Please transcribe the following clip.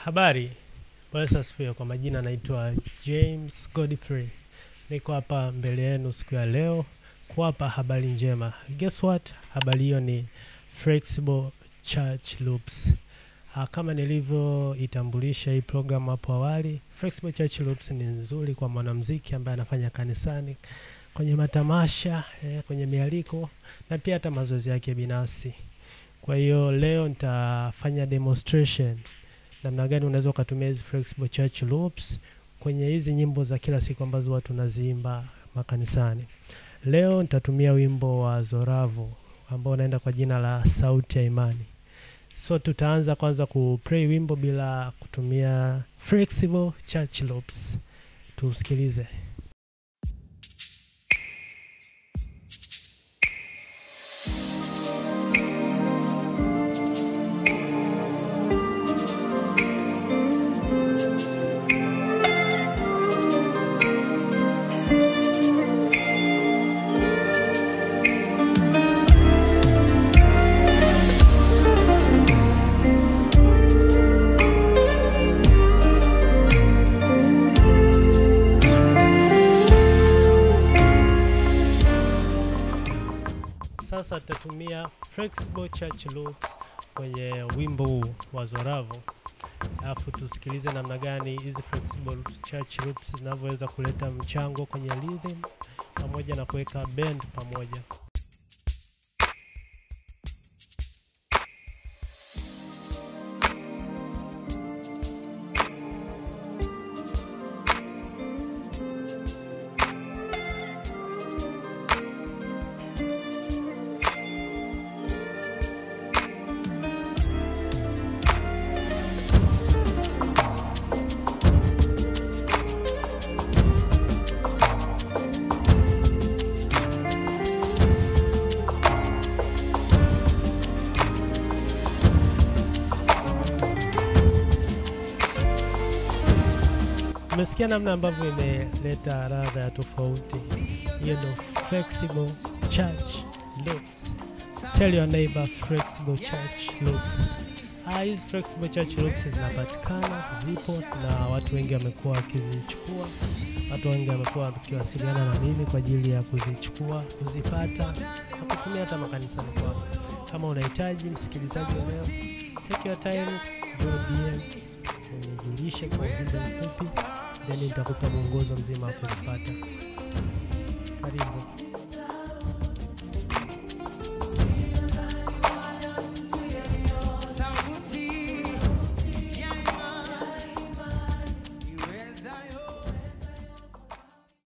Habari, Bwana asifiwe. Kwa majina naitwa James Godfrey. Niko hapa mbele yenu siku ya leo kuwapa habari njema. Guess what? Habari hiyo ni Flexible Church Loops. Kama nilivyoitambulisha hii program hapo awali, Flexible Church Loops ni nzuri kwa mwanamuziki ambaye anafanya kanisani, kwenye matamasha, kwenye mialiko na pia hata mazoezi yake binafsi. Kwa hiyo leo nitafanya demonstration namna gani unaweza kutumia hizi Flexible Church Loops kwenye hizi nyimbo za kila siku ambazo watu wanaziimba makanisani. Leo nitatumia wimbo wa Zoravu ambao unaenda kwa jina la Sauti ya Imani. So tutaanza kwanza kuplay wimbo bila kutumia Flexible Church Loops. Tusikilize. Sasa tutatumia Flexible Church Loops kwenye wimbo huu wa Zoravu. Alafu tusikilize namna gani hizi Flexible Church Loops zinavyoweza kuleta mchango kwenye rhythm pamoja na kuweka bend pamoja. Umesikia namna ambavyo imeleta ladha ya tofauti. Hiyo ndio Flexible Church Loops. Tell your neighbor Flexible Church Loops. Hizi Flexible Church Loops zinapatikana, zipo na watu wengi wamekuwa wakizichukua. Watu wengi wamekuwa wakiwasiliana na mimi kwa ajili ya kuzichukua, kuzipata na kutumia hata makanisani kwao. Kama unahitaji, msikilizaji wa leo, take your time, go DM, unijulishe kwa ujumbe mfupi. Then nitakupa mwongozo mzima wa kuzipata. Karibu.